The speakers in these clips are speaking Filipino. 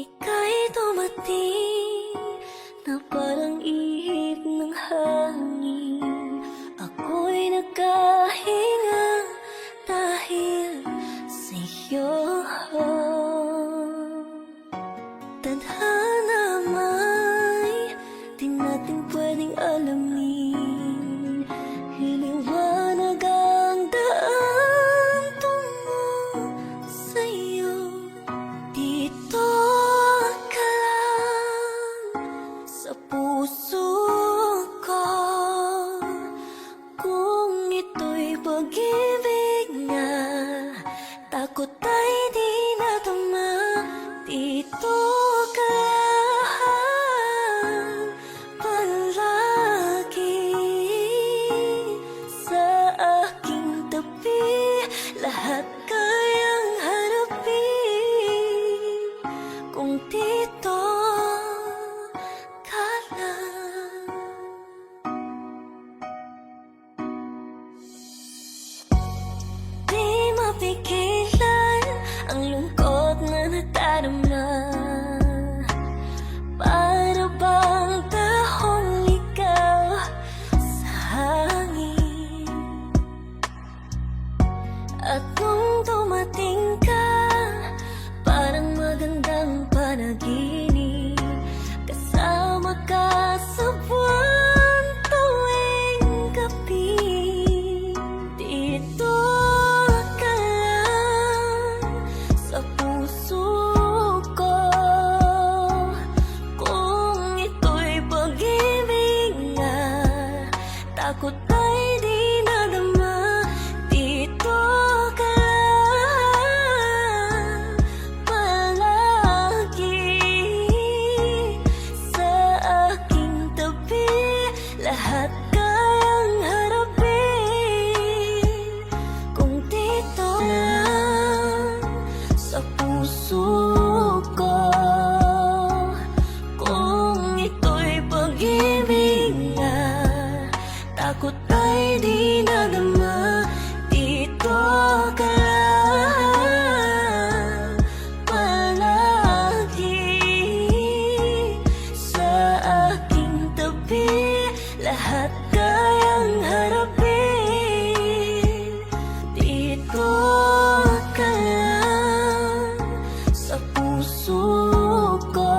Ika'y dumating na parang ihip ng hangin. Ako'y nagkahinga dahil sa'yo. Tadhana may di natin pwedeng alamin. Hiliwanag ang daan tungo sa'yo. Dito ka lang sa puso ko. Kung ito'y pag-ibig nga, takot ay di nadama. Dito ka lang palagi sa aking tabi. Lahat kayang harapin kung dito ka lang. Di mapigilan ang lungkot na nadarama. Para bang dahong ligaw sa hangin. At nung dumating ka, parang magandang panaginip. Kasama ka sa buwan tuwing gabi. Dito ka lang sa puso ko. Kung ito'y pag-ibig nga, takot ay di nadama. Dito ka lang palagi sa aking tabi. Lahat kayang harapin kung dito lang sa puso ko. Kung ito'y pag-ibig nga, takot ay di nadama. Dito ka lang palagi sa aking tabi. Lahat kayang harapin. Dito ka lang sa puso ko.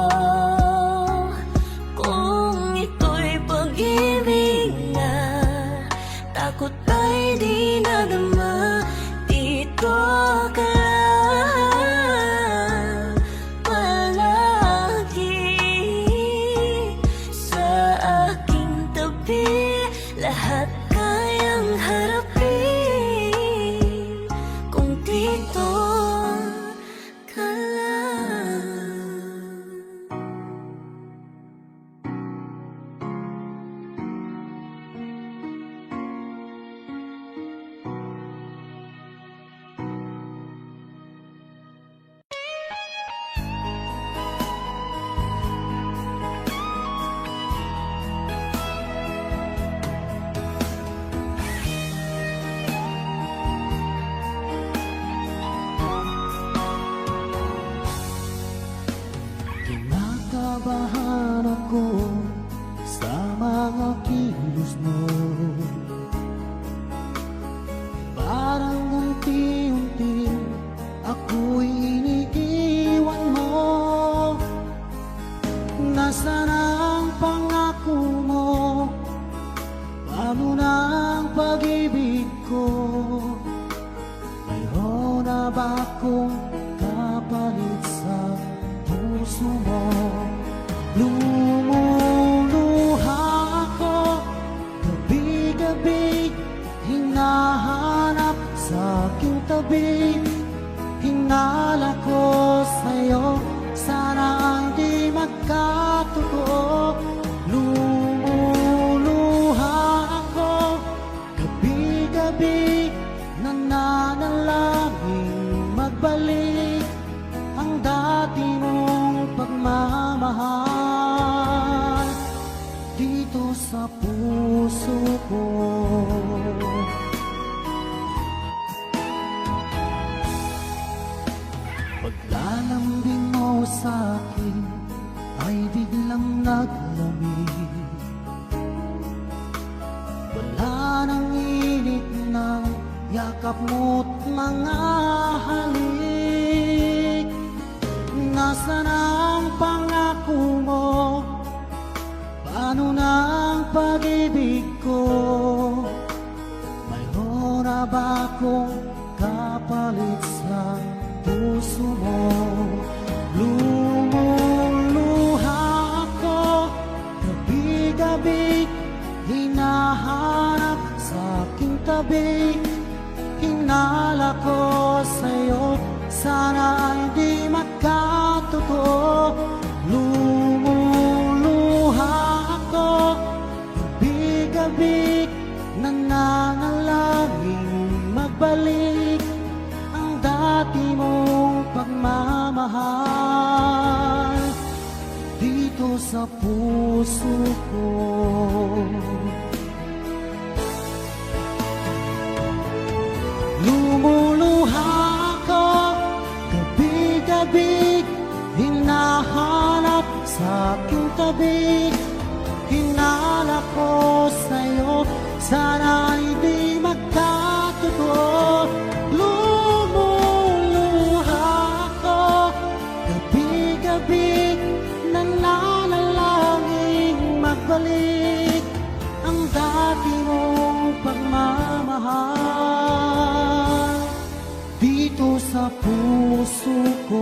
Kung ito'y pag-ibig nga, takot ay di nadama. Dito ka lang palagi sa aking tabi. Lahat kayang harapin kung dito ka lang. Kinakabahan ako sa mga kilos mo. Parang unti-unti ako'y iniiwan mo. Nasaan ang pangako mo? Paano na ang pag-ibig ko? Mayroon na ba akong kapalit sa puso mo? Lumuluha ako gabi-gabi, hinahanap sa aking tabi. Hinala ko sa'yo, sana hindi magkatotoo. Lumuluha ako gabi-gabi, nananalangin magbalik ang dati mong pagmamahal dito sa puso ko. Paglalambing mo sa'kin yakap mo't mga halik. Nasaan ang pangako mo? Paano na ang pag-ibig ko? Mayroon na ba akong kapalit sa puso mo? Lumuluha ako, gabi-gabi, hinahanap sa aking tabi. Hinala ko sa'yo, sana ay di magkatotoo. Lumuluha ako, gabi-gabi, nananalangin magbalik ang dati mong pagmamahal dito sa puso ko. Lumuluha ako, gabi-gabi, hinahanap sa aking tabi. Hinala ko sa'yo, sana ay di magkatotoo. Lumuluha ako, gabi-gabi, nananalangin magbalik ang dati mong pagmamahal dito sa puso ko.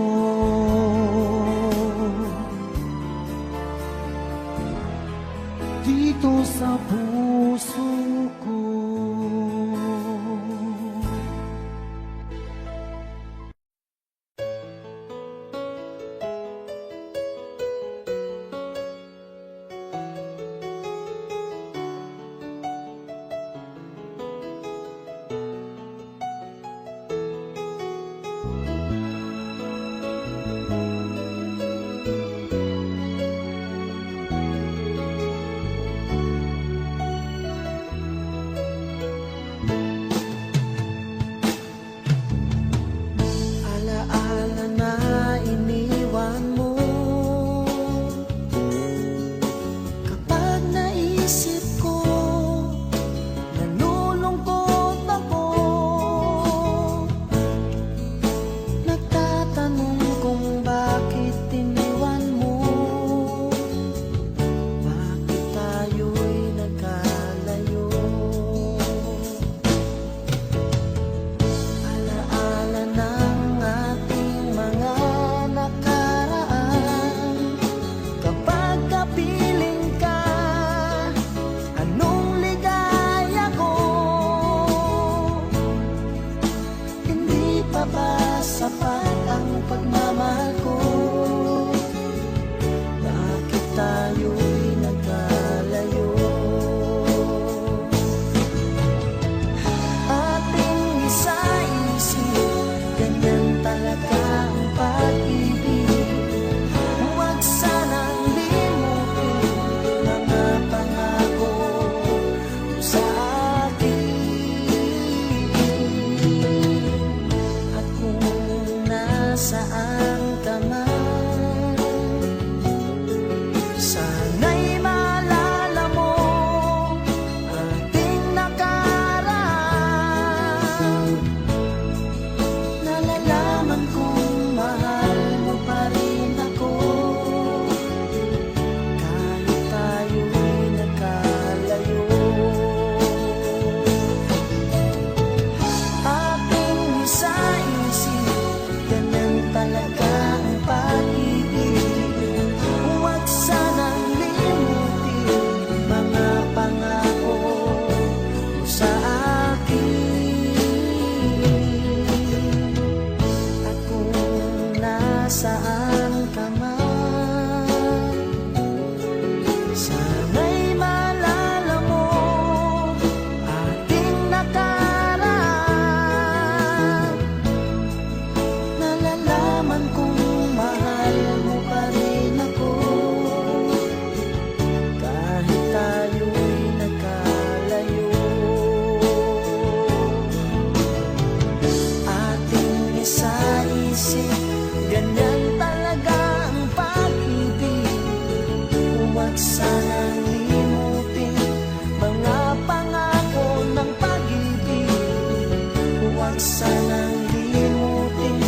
sanang limutin.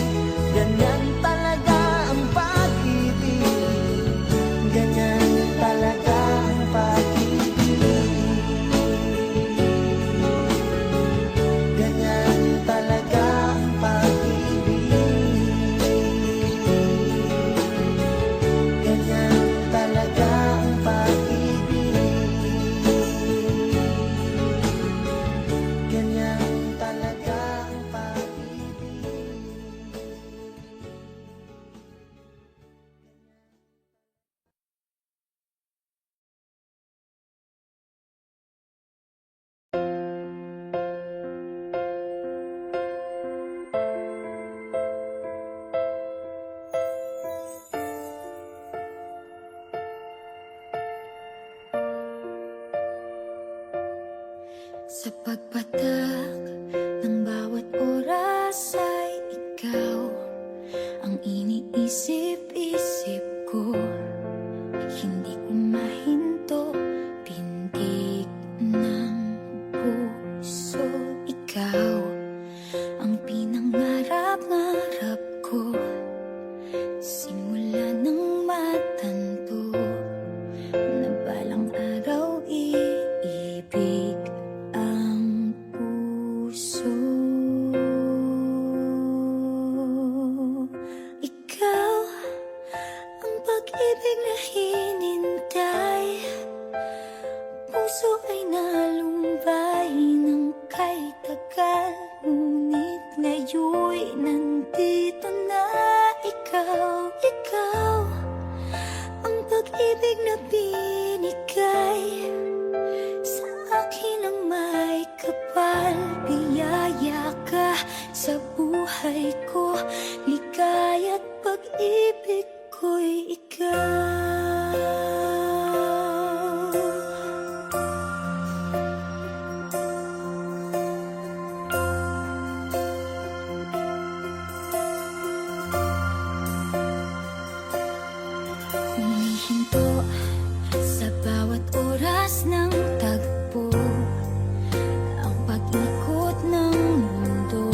Ganyan talaga ang pag-ibig, ganyan talaga ang pag-ibig, ganyan talaga ang pag-ibig, ganyan talaga ang pag-ibig, ganyan talaga ang pag-ibig. Sa pagpatak ng bawat oras ay ikaw ang iniisip-isip ko. Hindi ko mahinto, pintig ng puso. Ikaw ang pinangarap-ngarap ko, simula ng matanto na balang araw iibig ang puso. Ikaw ang pag-ibig na hinintay, puso ay nalumbay ng kay tagal. Ngunit ngayon'y nandito na ikaw. Ikaw ang pag-ibig na binigay sa akin ang may kapal. Biyaya ka sa buhay ko, ligaya't pag-ibig ko'y ikaw. Humihinto sa bawat oras ng tagpo, ang pag-ikot ng mundo.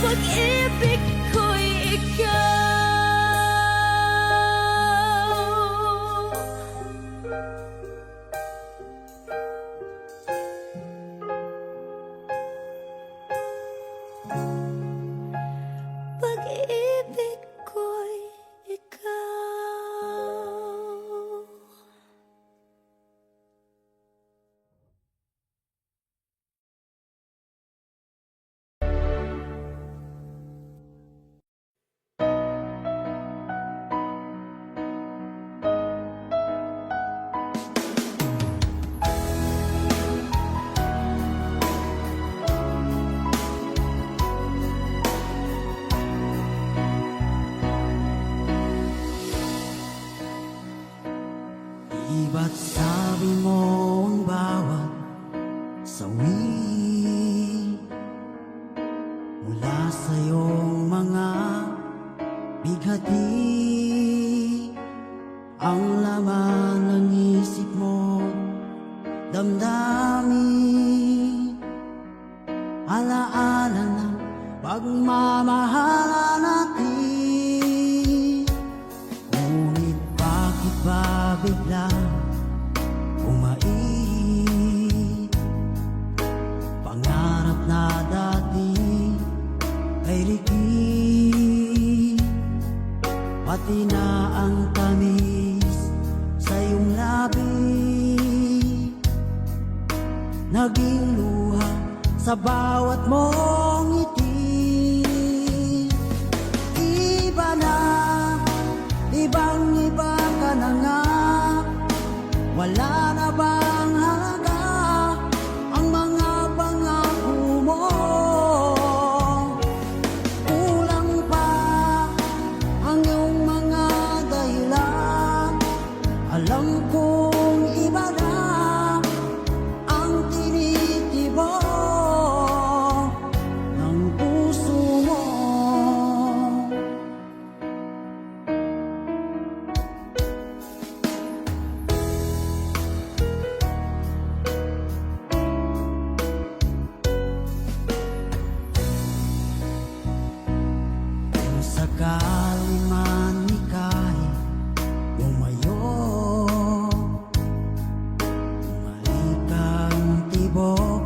pag-ibig ko'y ikaw. Pag-ibig ko'y ikaw. Di ba't sabi mo ang bawat sawi mula sa iyong mga bighati ang laman ng isip mo, damdamin, alaala ng pagmamahala natin. Ngunit bakit ba biglang umait? Pangarap na dati ay likid, pati na ang tamis sa iyong labi naging luha sa bawat mong ngiti. Iba na, ibang-iba ka na nga. Wala na bang halaga ang mga pangako mo? Kulang pa ang iyong mga dahilan. Alam kong iba na ang tinitibok ng puso mo. Kung sakali man ika'y lumayo, bumalik ang tibok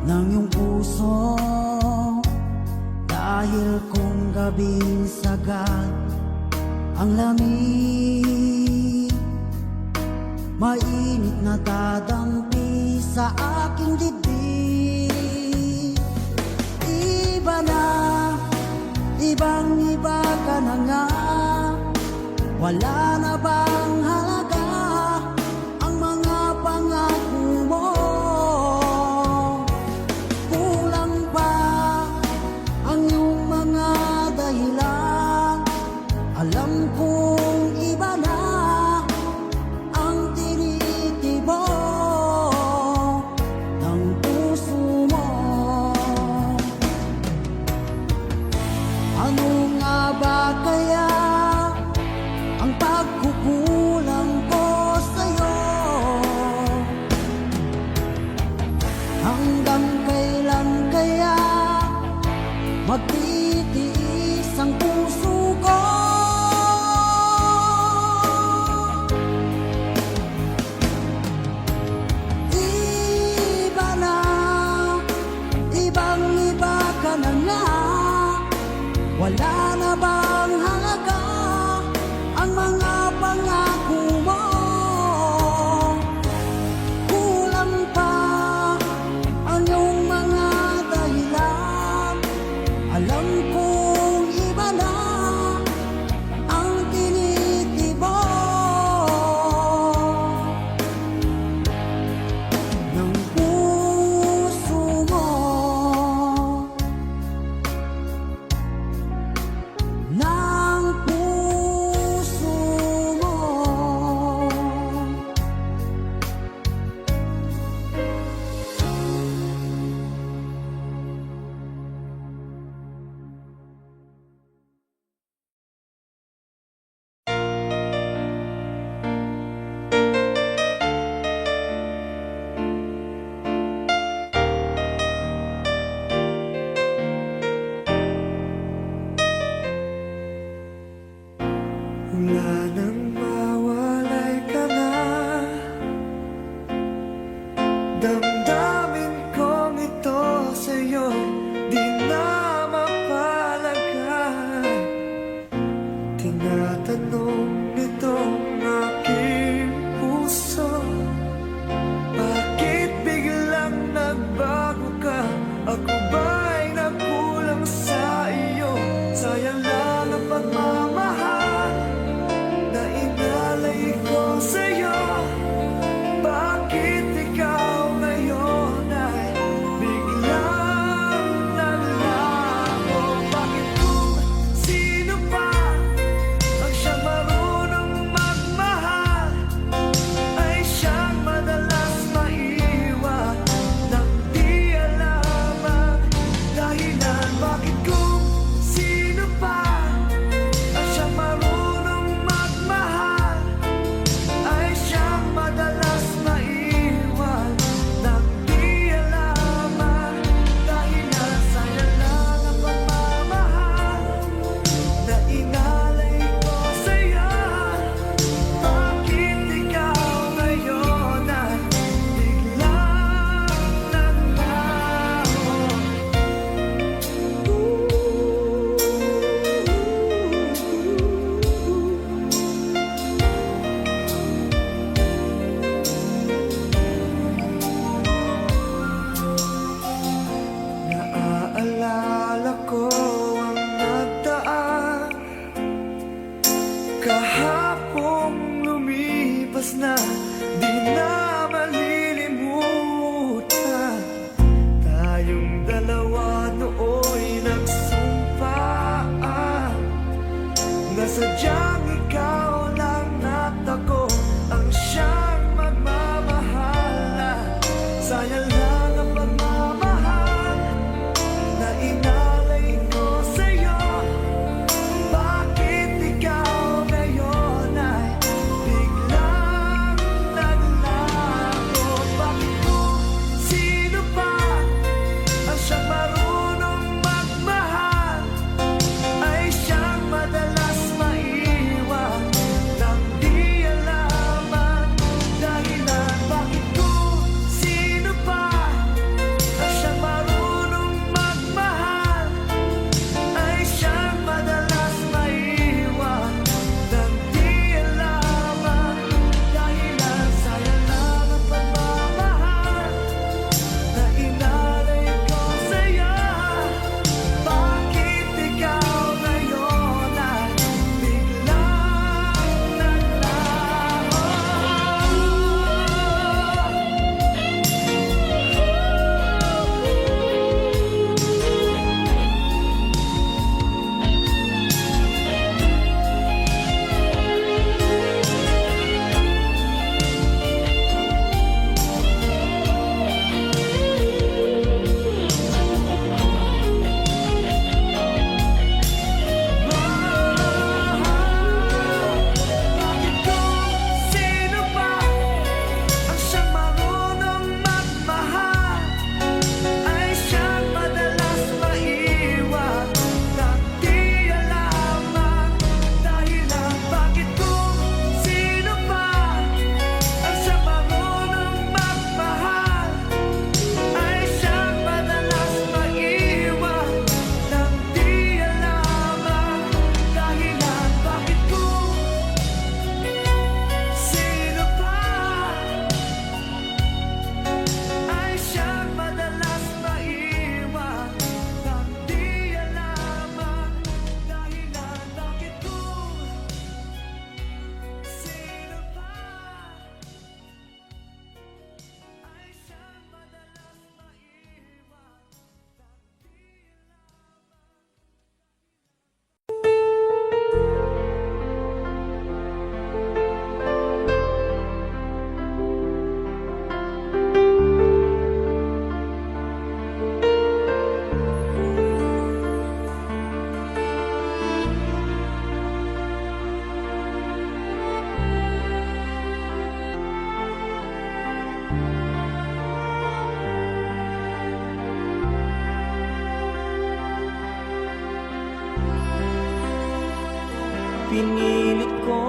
ng iyong puso. Dahil kung gabing sagad ang lamig, mainit na dadampi sa aking dibdib. Iba na, ibang-iba ka na nga. Wala na bang halaga ang mga pangako mo? Kulang pa ang iyong mga dahilan. Alam kong iba na ang tinitibok ng puso mo. Ano nga ba kaya ang pagkukulang ko sa'yo? Hanggang kailan kaya magtitiis ang puso ko? Iba na, ibang-iba ka na nga. Wala na bang halaga ang mga pangako mo? Kulang pa ang iyong mga dahilan. Alam kong iba na ang tinitibok ng puso mo. Ng puso mo. Sadyang ikaw lang at ako ang siyang magmamahal na sayang lang ang pagmamahal na inalay ko sa'yo. Bakit ikaw ngayon ay biglang naglaho? Bakit kung sino pa ang siyang marunong magmahal ay siyang madalas maiwan nang di alaman dahilan? Bakit kung sino pa ang siyang marunong magmahal ay siyang madalas maiwan nang di alaman dahilan? Sayang lang ang pagmamahal na inalay ko sa'yo. Bakit ikaw ngayon ay biglang naglaho? Bakit kung sino pa ang siyang marunong magmahal ay siyang madalas maiwan nang di alaman dahilan? Bakit kung sino pa ang siyang marunong magmahal ay siyang madalas maiwan nang di alaman dahilan? Bakit kung sino pa ay siyang madalas maiwan nang di alaman dahilan? Bakit kung sino pa ay siyang madalas maiwan nang di alaman? Pinilit ko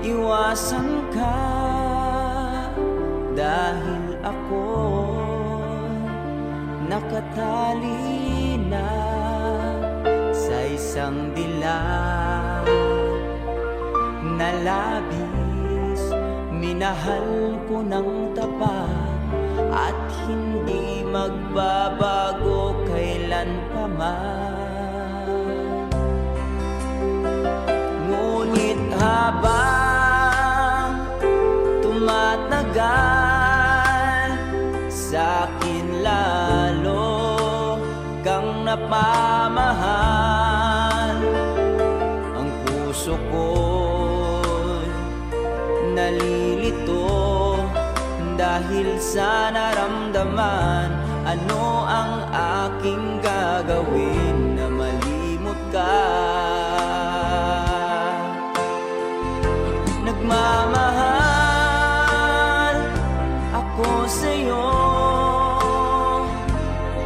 iwasan ka dahil ako nakatali na sa isang dilag na labis. Minahal ko ng tapat at hindi magbabago kailanpaman. Ngunit habang tumatagal, sa'kin lalo kang napamahal. Ang puso ko'y nalilito dahil sa naramdaman. Ano ang aking gagawin na malimot ka? Nagmamahal ako sa'yo,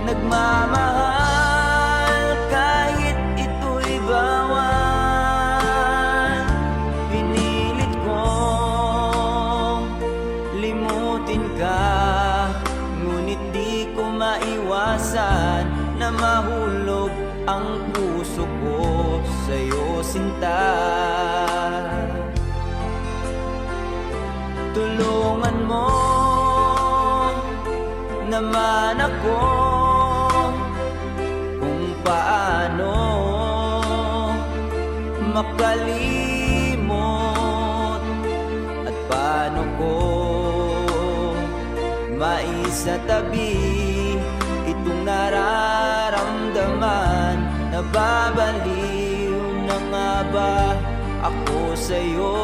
nagmamahal kahit ito'y bawal. Pinilit kong limutin ka, ngunit di ko maiwasan na mahulog ang puso ko sa'yo, sinta. Tulungan mo naman ako kung paano makalimot at paano ko maisatabi itong nararamdaman na babaliw ba ako sa'yo?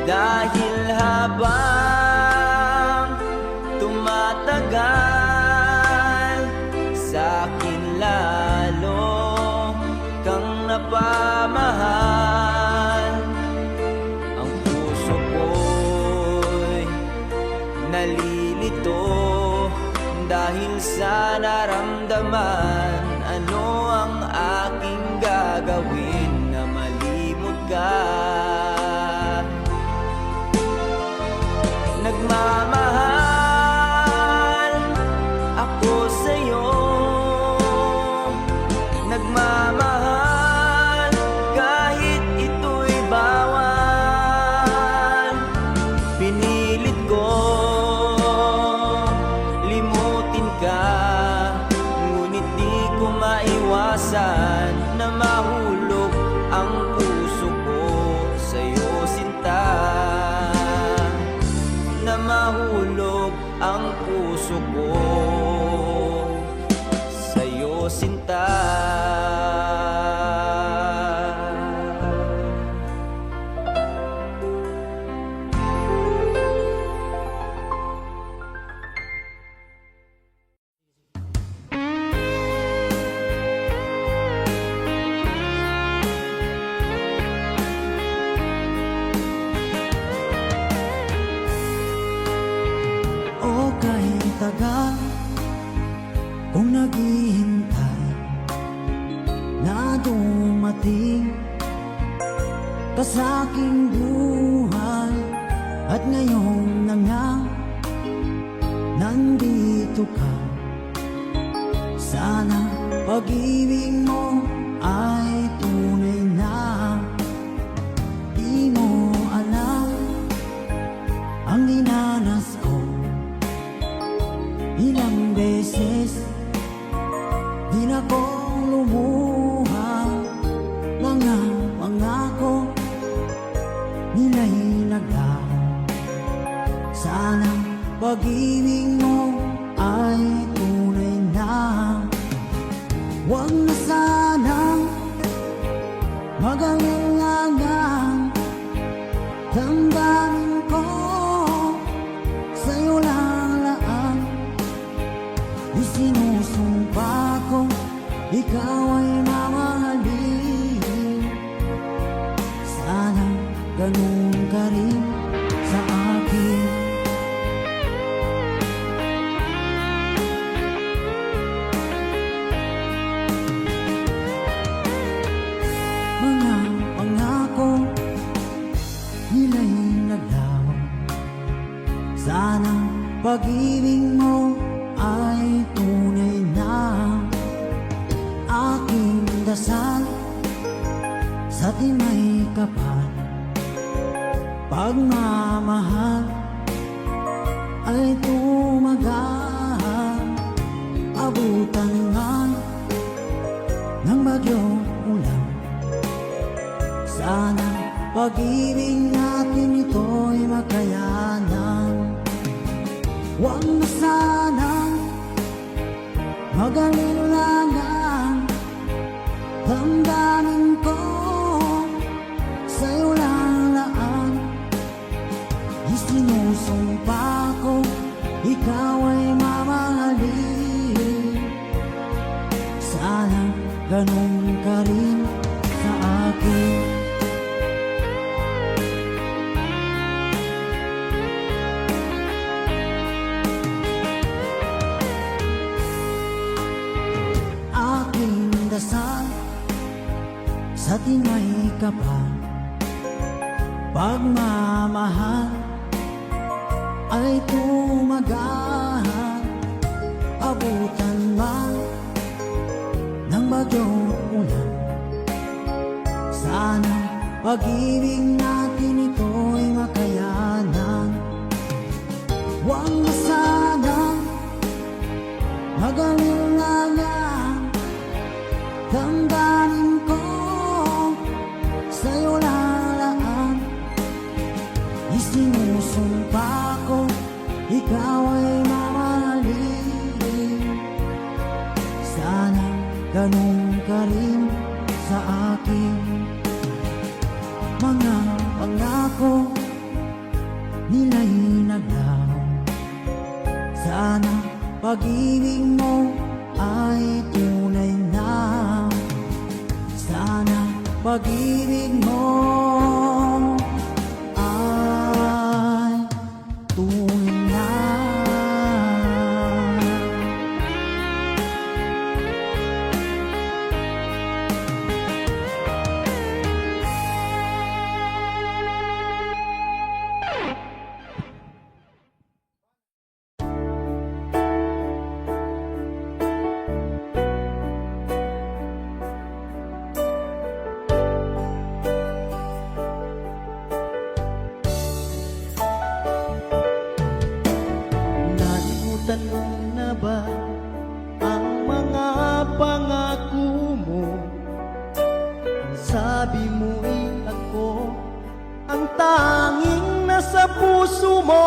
Dahil habang tumatagal, sa'kin lalo kang napamahal. Ang puso ko'y nalilito dahil sa naramdaman. Ano ang aking gagawin na malimot ka? Nagmamahal ako sa'yo, nagmamahal kahit ito'y bawal. Pinilit ko limutin ka, ngunit di ko maiwasan na mahulog ang puso ko sa'yo, sinta. Na mahulog ang puso ko sa'yo, sinta. O kahit tagal kung naghihintay na dumating ka sa aking buhay, at ngayon na nga nandito ka. Sana pag-ibig mo ay tunay na. Di mo alam ang dinanas ko. Ilang beses din akong lumuha, mga pangako nila'y naglaho. Sana pag-ibig mo ay tunay na. Huwag na sanang mag-alinlangan, damdamin ko sa'yo lalaan. Isinusumpa ko ikaw ay mamahalin. Sana ganun ka rin sa akin. Mga pangako nila'y naglaho. Sana pag-ibig mo ay tunay na. Aking dasal sa timay kapal, pagmamahal ay tumagal. Abutan man ng bagyong ulan, sana pag-ibig natin ito'y makayanan. Huwag na sanang mag-alinlangan, damdamin ko sa'yo lalaan. Isinusumpa ko ikaw ay mamahalin. Sana ganun ka rin sa akin. Aking dasal sa timay kapal, pagmamahal ay tumagal. Abutan man ng bagyong ulan, sana pag-ibig natin ito'y makayanan. Huwag na sanang mag-alinlangan, damdamin ko sa'yo lalaan. Isinusumpa ko ikaw ay mamahalin. Sana ganun ka Sana pag-ibig mo ay tunay na. Sana pag-ibig mo ay tunay na. Nalimutan mo na ba ang mga pangako mo? Ang sabi mo'y ako ang tanging nasa puso mo.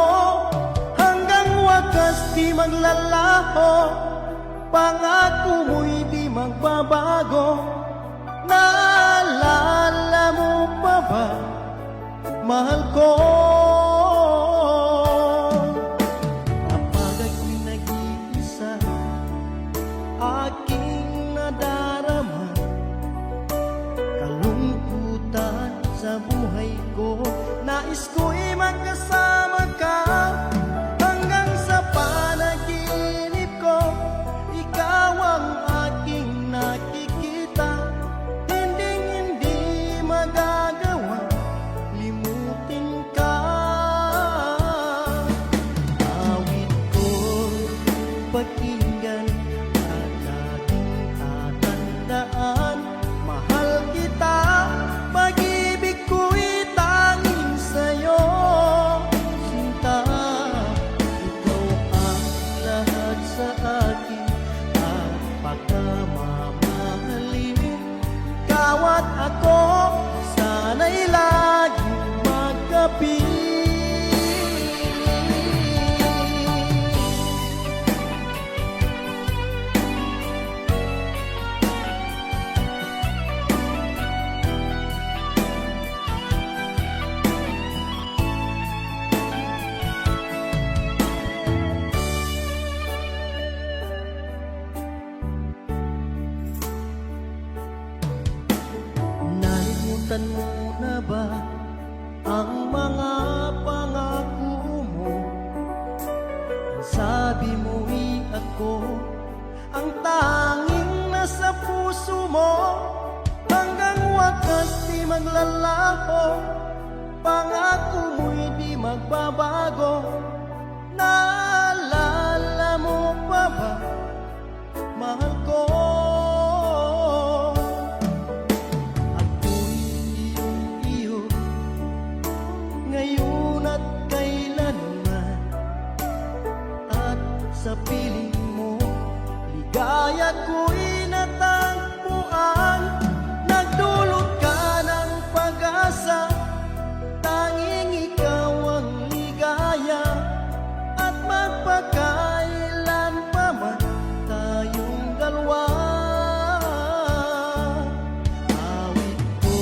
Hanggang wakas di maglalaho, pangako mo'y di magbabago. Naalala mo pa ba, mahal ko? Kapag ako'y nag-iisa, aking nadarama kalungkutan sa buhay ko. Nais ko'y magkasama ka hanggang sa panaginip ko. Ikaw ang aking nakikita, hindi magagawa limutin ka. Awit ko pakinggan at laging tatandaan, mahal kita, pag-ibig ko'y tanging sa'yo. Sinta, ikaw ang lahat sa akin at pagkamamahalin. Ikaw at ako, sana'y laging magkapiling. Nalimutan mo na ba ang mga pangako mo? Ang sabi mo'y ako ang tanging nasa puso mo. Hanggang wakas di maglalaho, pangako mo'y di magbabago. Naalala mo pa ba, mahal ko? Ako'y iyong-iyo ngayon at kailanman, at sa piling mo ligaya ko'y natagpuan. Nagdulot ka ng pag-asa, tanging ikaw ang ligaya, at magpakailan pa man tayong dalawa. Awit ko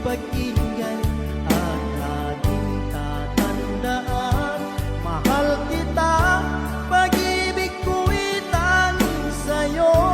pakinggan at laging tatandaan, mahal kita, pag-ibig ko'y tanging sa'yo.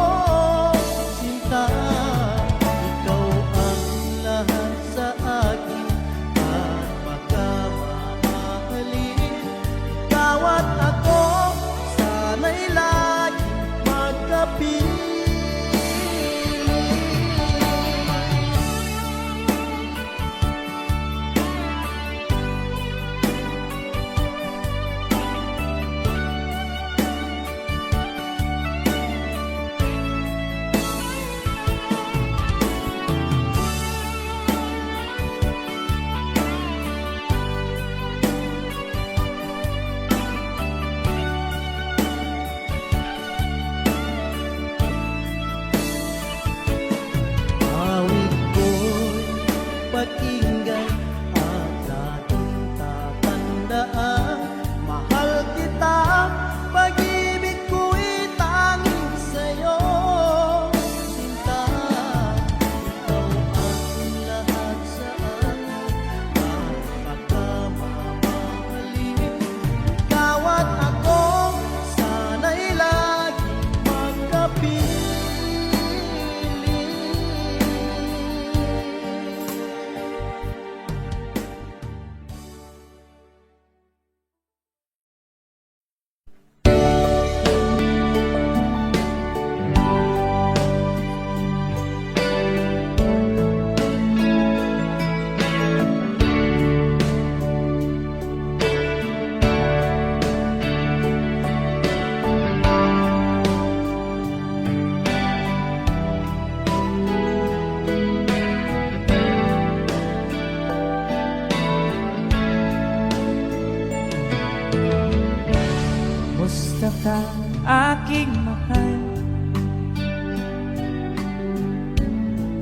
Kumusta ka, aking mahal?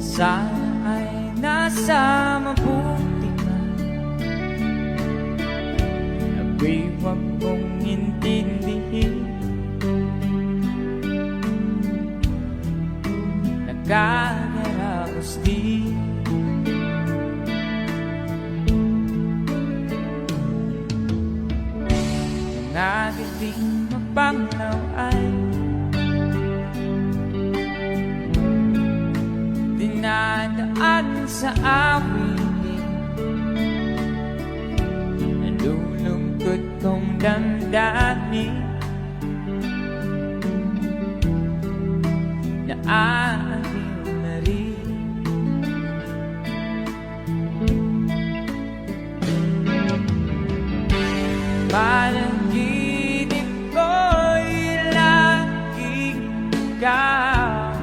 Sana ay nasa mabuti ka. Ako'y huwag mong intindihin. Nagkagaraos din. Nagating mapanglaw ay dinadaan sa awitin. Nalulungkot kong damdamin na aaliw na rin. Panaginip ko'y laging ikaw,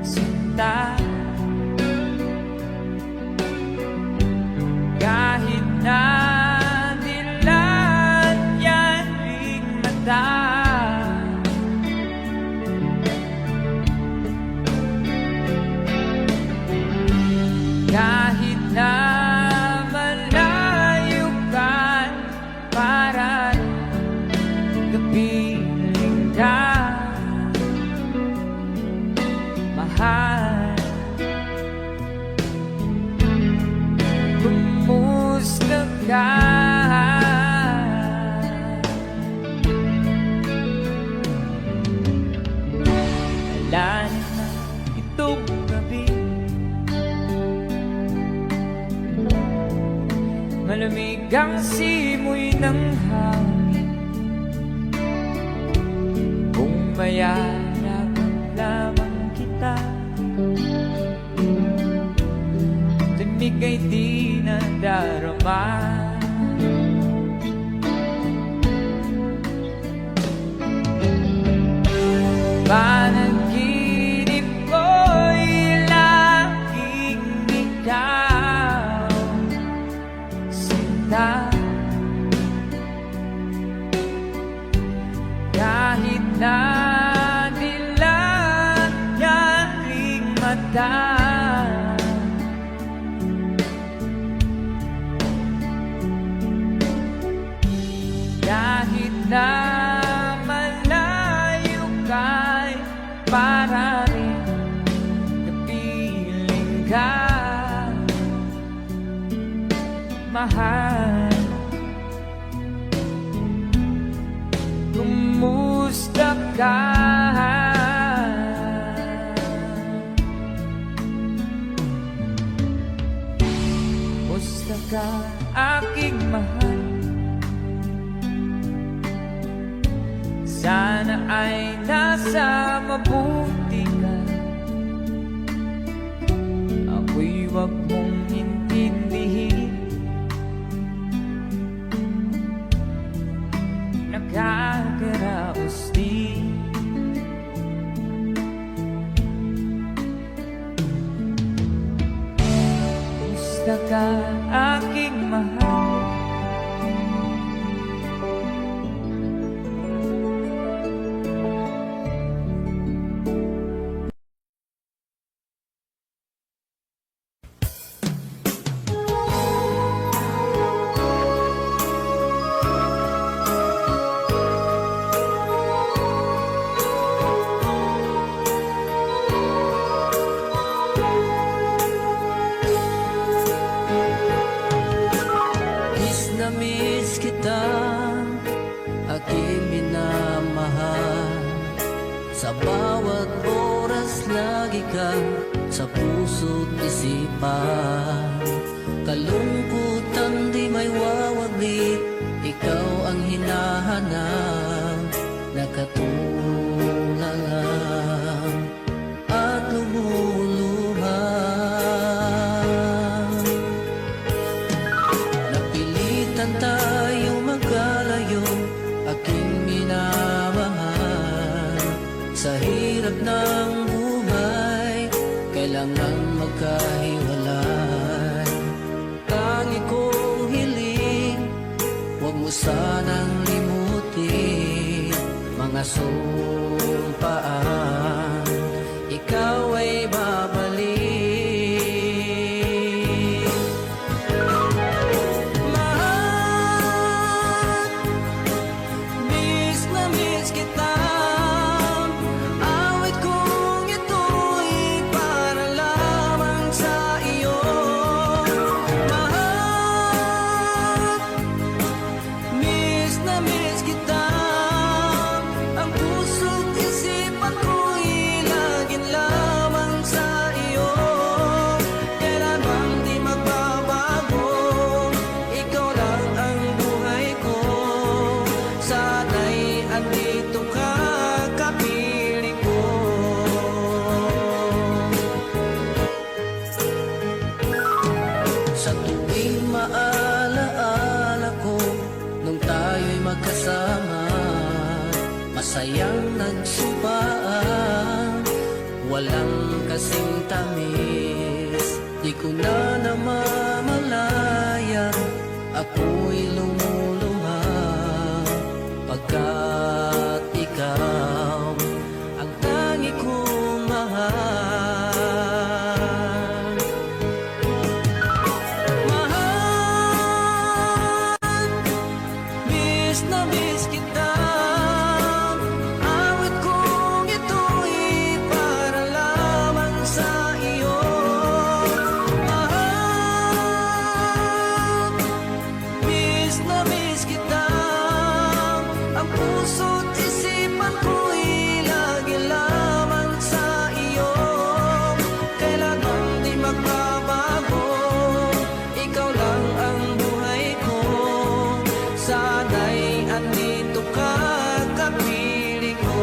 sinta. Kahit na dilat yan ring mata, kahit na malayo ka, para kapiling ka, mahal. Kumusta ka? Alala na itong gabi, malamig ang simoy ng hangin. Kung mayarap lamang kita, lamig ay di nadarama. Panaginip ko'y laging ikaw, sinta. Kahit na dilat yan ring mata, kahit na malayo ka'y para rin kapiling ka, mahal. Kumusta ka? Kumusta ka, aking mahal? Sana ay nasa mabuti ka. Ako'y huwag mong intindihin. Nagkakaraos din. Kumusta ka, aking mahal? Miss kita, aking minamahal. Sa bawat oras lagi ka sa puso't isipan. Kalungkutan di may wawaglit, ikaw ang hinahanap. Nakatulala at lumuluha. Napilitan tayo magkalayo, aking minamahal. Sa hirap ng buhay, kailangan magkahiwalay. Tangi kong hiling, huwag mo sanang limutin nasumpaan, ikaw ay babalik. Mahal, miss na miss kita. Awit kong ito'y para lamang sa iyo. Mahal, miss na miss kita. Ang puso't isipan ko'y laging lamang sa iyo. Kailan bang di magbabago, ikaw lang ang buhay ko. Sana'y andito ka, kapiling ko. Sa tuwing maalaala ko nung tayo'y magkasama, masayang nagsumpaan, walang kasing tamis. Di ko na namamalaya, ako'y lumuluha, pagkat ikaw ang tangi kong mahal. Mahal, miss na miss kita. Awit kong ito'y para lamang sa iyo. Mahal, miss na miss kita. Ang puso't isipan ko'y lagi lamang sa iyo. Kailan bang di magbabago, ikaw lang ang buhay ko. Sana'y andito ka, kapiling ko.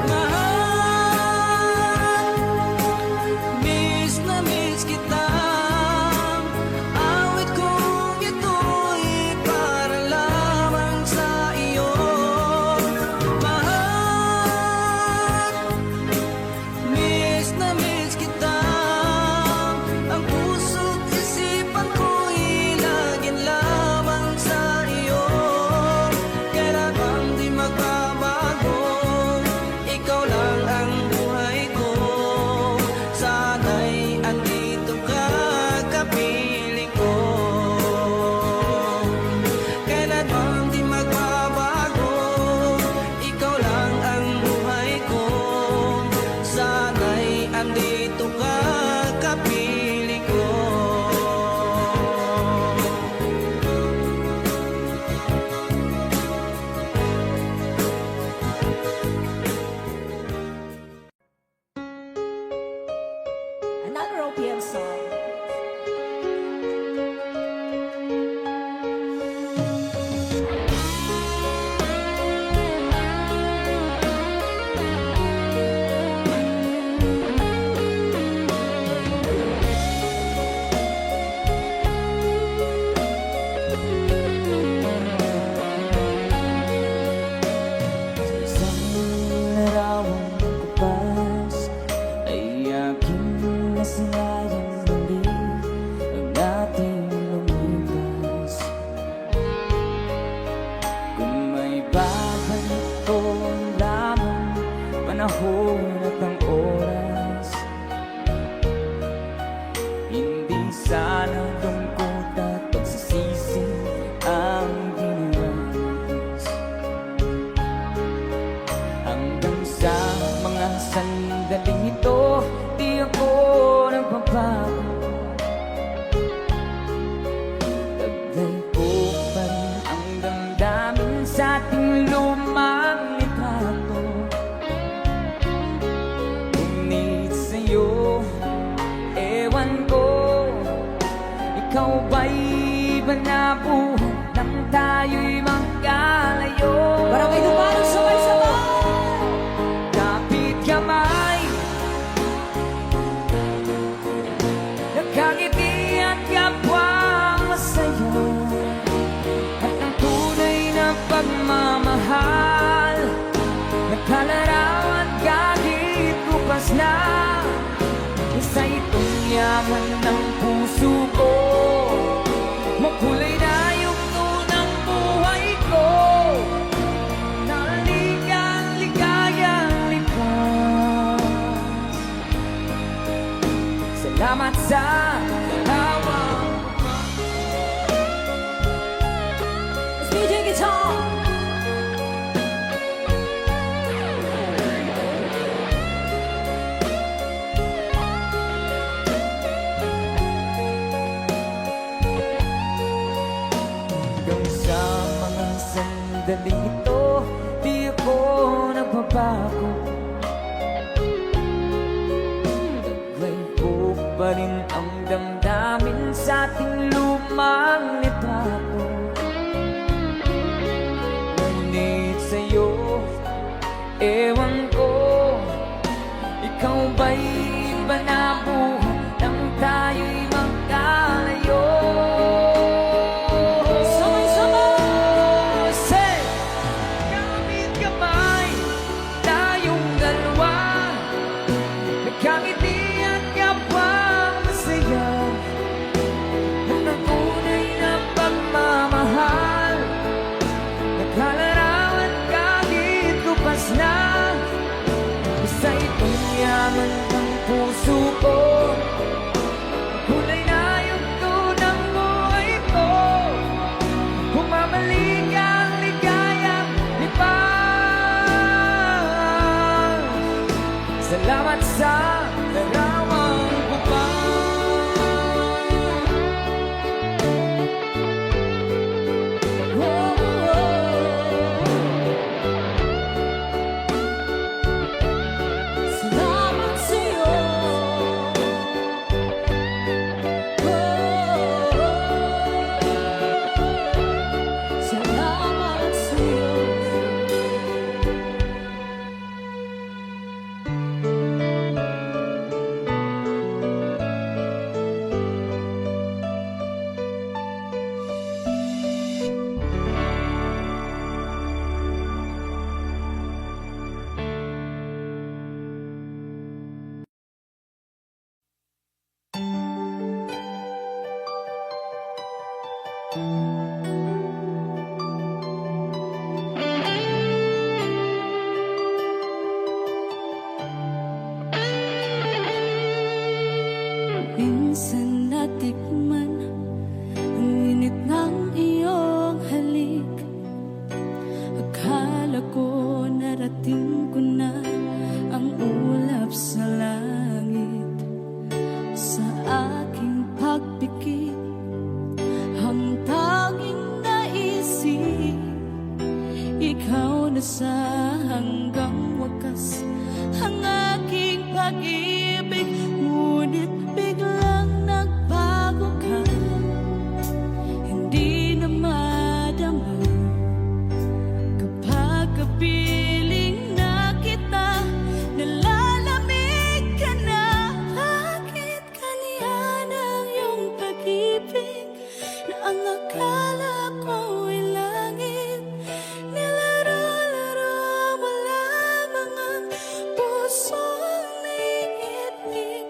Mahal, miss na miss kita. Awit kong ito'y para lamang sa iyo. Mahal, miss na miss kita. Ang puso't isipan ko'y laging lamang sa iyo. Kailan bang di magbabago, ikaw lang ang buhay ko. Sana'y andito ka, kapiling ko. Kailan bang di magbabago, ikaw lang ang buhay ko. Sana'y andito ka, kapiling ko. Another OPM song. Isang larawang kupas ay aking nasinayang muli ang ating lumipas. Kung may babalik ko lamang panahon at ang oras, hindi sana lungkot at pagsisisi ang ginawas. Hanggang sa mga sandaling ito, di ako nagbabago. Taglay ko pa rin ang damdamin sa ating lumang nabuhan nang tayo'y magkalayo. Barangay Dumalos, sabay-sabay. Kapit kamay, nagkangiti at kapwa masaya, at ang tunay na pagmamahal, nagkalarawan kahit bukas na. Isa itong yaman ng puso ko, makulay na yugto ng buhay ko, naligang ligayang lipas. Salamat sa hawak. It's DJ Guitar. Hanggang sa mga sandaling ito, di ako nagbabago. Taglay ko pa rin ang damdamin sa ating lumang litrato. Ngunit sa'yo, ewan ko, ikaw ba'y iba na buhay nang tayo'y magkalayo? Say, kapit kamay, tayong dalawa, nagkangiti at kapwa masaya, at ang tunay na pagmamahal, nagkalarawan kahit lupas na. Isa itong yaman ng puso ko, kulay na yugto ng buhay ko, bumabalik ang ligayang lipas. Salamat sa larawang bubang. Salamat sa'yo. Salamat sa'yo. Minsan natikman ang init ng iyong halik. Akala ko narating ko na ang ulap sa langit. Sa aking pagpikit, ang tanging naisip, ikaw na sa hanggang wakas ang aking pag-ibig. Ngunit biglang nagbago ka, hindi na madama kapag kapiling na kita, nalalamig ka na. Bakit kaniyan ang iyong pag-ibig na ang akala ko ay langit? Nilaro-laro mo lamang ang pusong naiibig.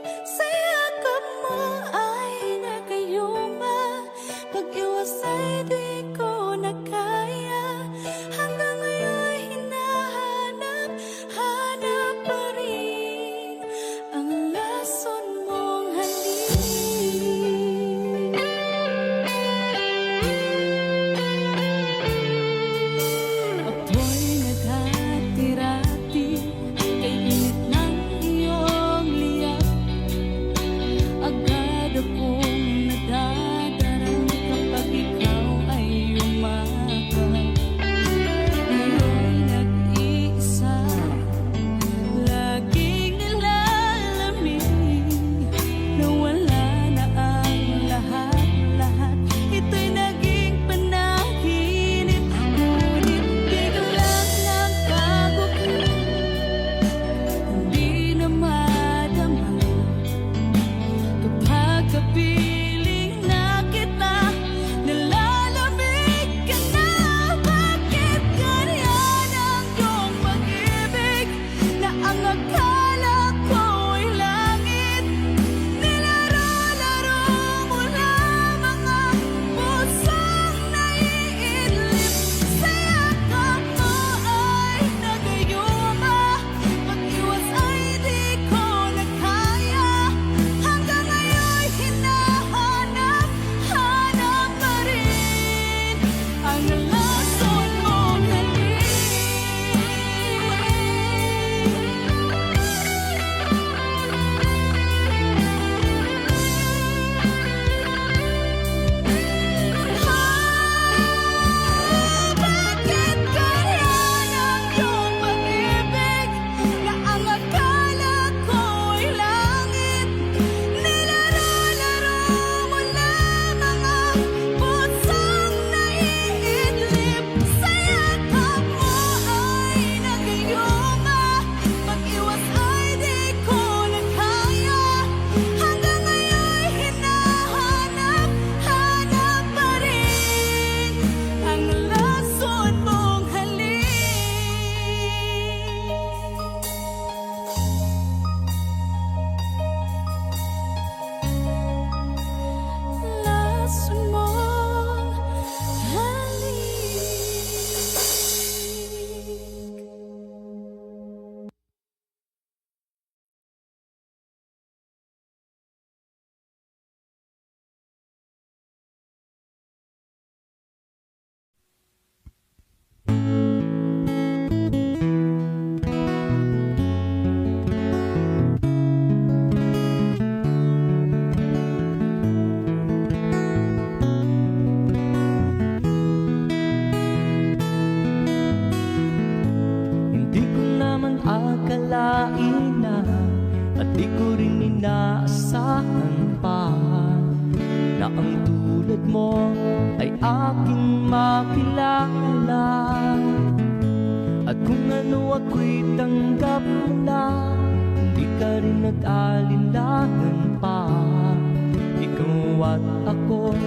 akalain na at di ko rin inaasahan pa na ang tulad mo ay aking makilala. At kung ano ako'y tanggap mo na, hindi ka rin nag-alinlangan pa. Ikaw at ako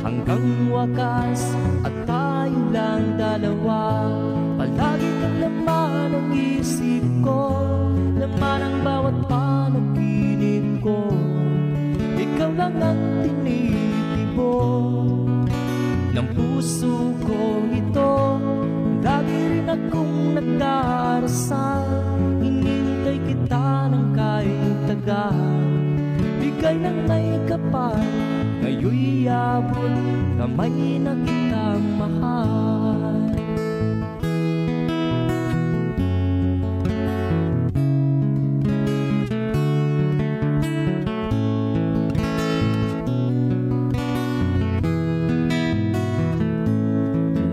hanggang wakas, at tayo lang dalawa. Palagi kang laman ng isip ko, laman ang bawat panaginip ko. Ikaw lang ang tinitibok ng puso ko ito. Lagi rin akong nagdarasal, hinintay kita ng kahit tagal. Bigay ng may kapal, ngayon'y abot kamay na kitang mahal.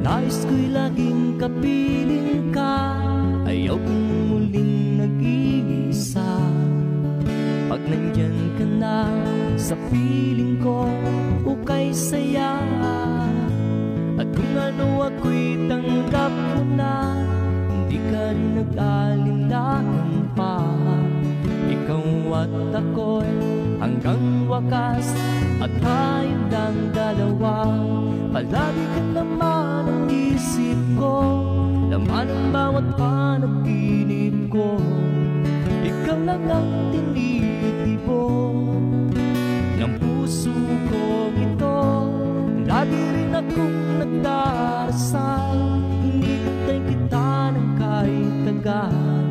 Nais ko'y laging kapiling ka, ayaw kong muling nag-iisa. Pag nandyan ka na sa piling ko, ukay saya. At kung ano ako'y tanggap mo na, hindi ka rin nag-alinlangan pa. Ikaw at ako'y hanggang wakas, at tayo lang dalawa. Palagi ka naman ang isip ko, laman ang bawat panaginip ko. Ikaw lang ang tinitibok ng puso ko ito. Lagi rin akong nagdarasal, hinintay kita ng kahit tagal.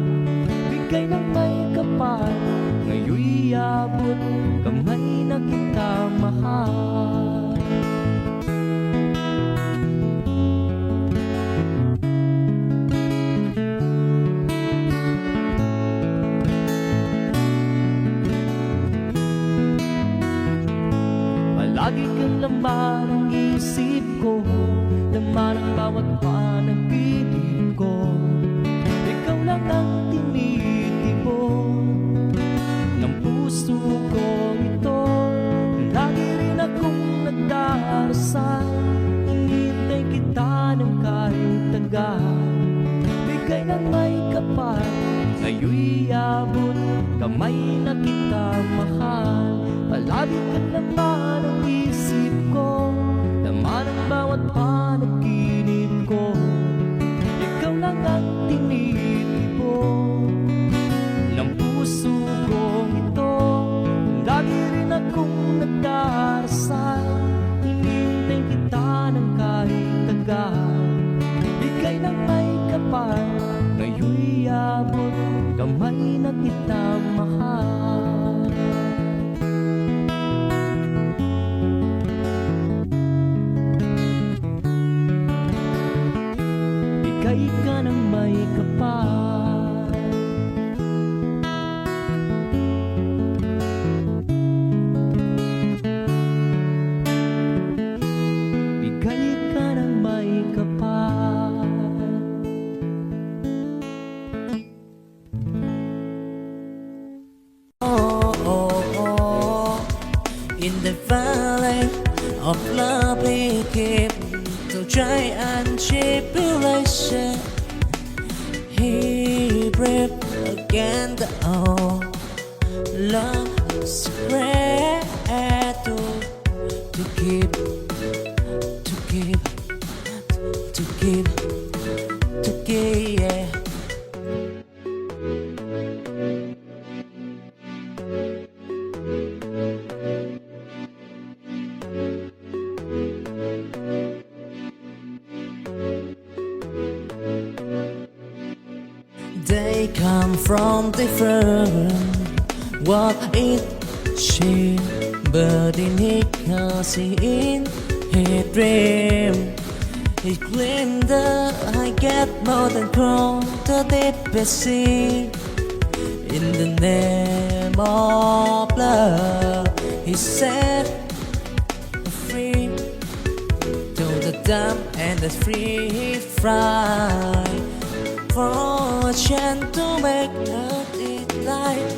Bigay ng may kapal, ngayon'y abot kamay na kita mahal. Lagi kang laman ng isip ko, laman ang bawat panaginip ko. Ikaw lang ang tinitibok ng puso ko ito. Lagi rin akong nagdarasal, hinintay kita ng kahit tagal. Bigay ng may kapal, ngayon'y abot kamay na kita mahal. Palagi kang laman ang isip ko, laman ang bawat panaginip ko. Ikaw lang ang tinitibok ng puso ko ito. Lagi rin akong nagdarasal, hinintay kita ng kahit tagal. Bigay ng may kapal, ngayon'y abot kamay na kita mahal. Bigay ka ng may kapal, bigay ka ng may kapal. Oh, oh, oh. In the valley of love we keep to try and tribulation. He breathed again the old love spread to keep, to keep, to keep, to keep, yeah. They come from different what it she but in he can see in his dream. He claimed that I get more than crown the deepest sea. In the name of love, he set free to the dumb and the free fly for a chance to make it right.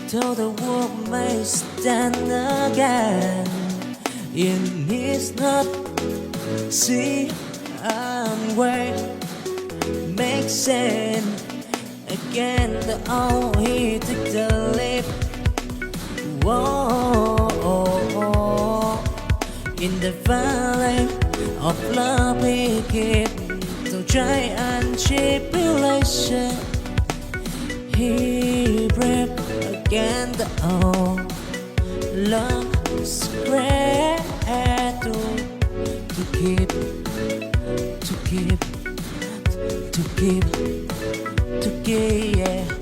Though the world may stand again, it needs not see and wait. Make sense again. The all he took the leap. Whoa, in the valley of love he keep the giant tribulation. He break again the old love square to keep, to keep, to keep, to keep, yeah.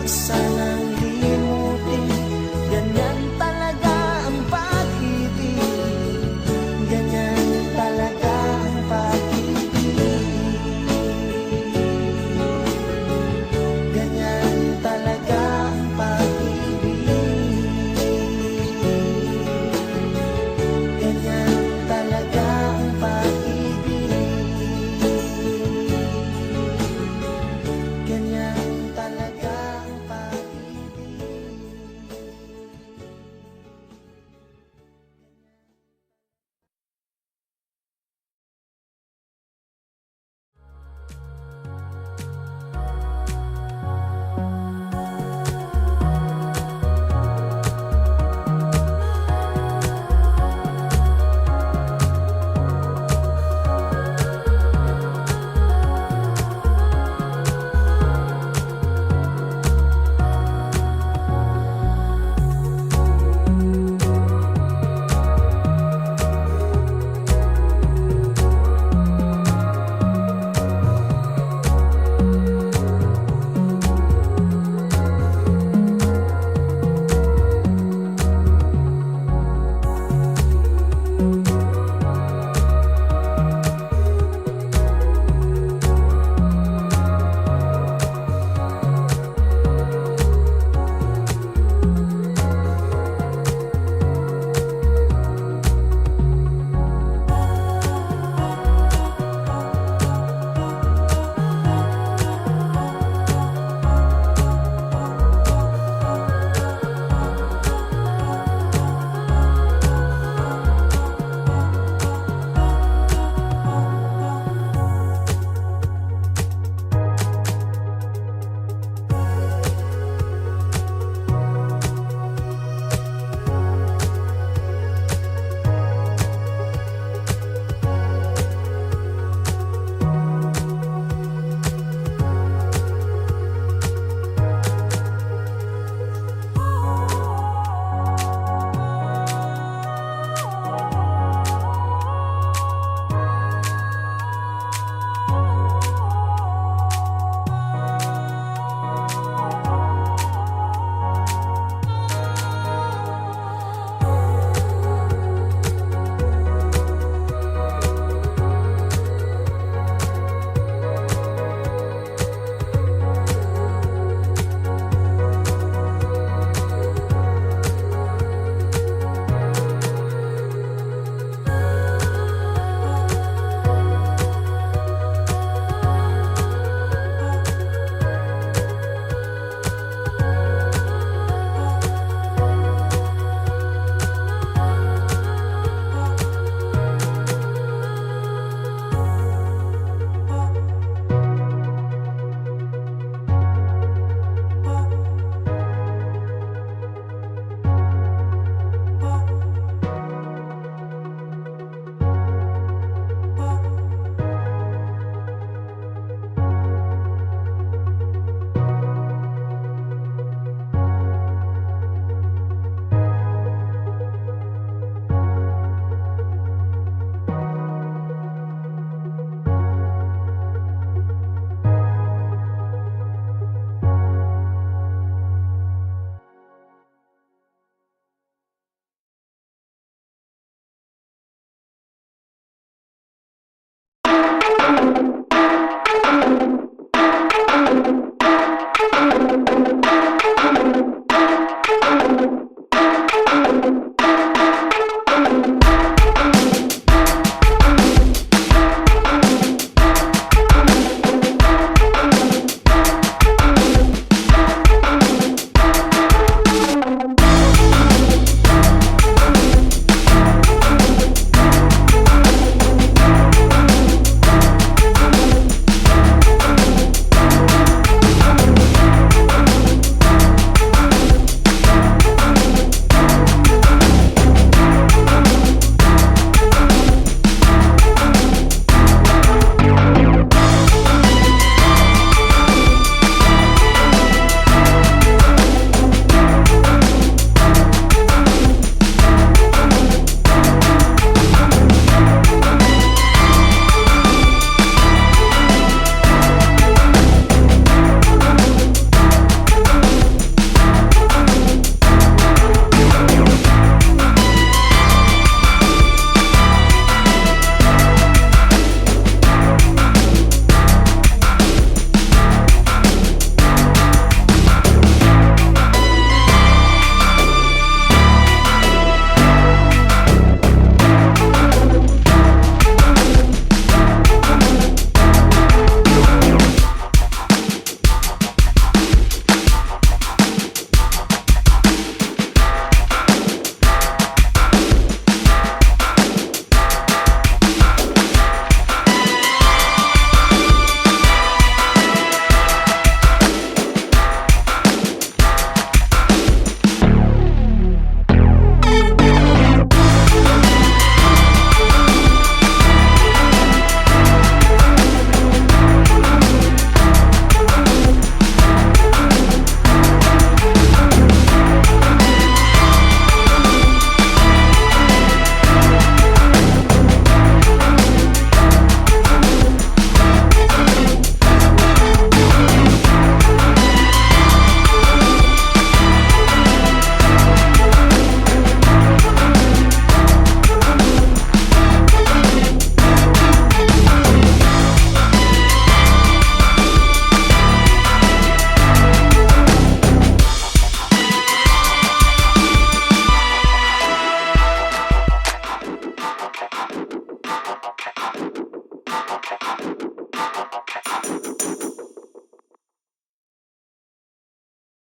Sana'y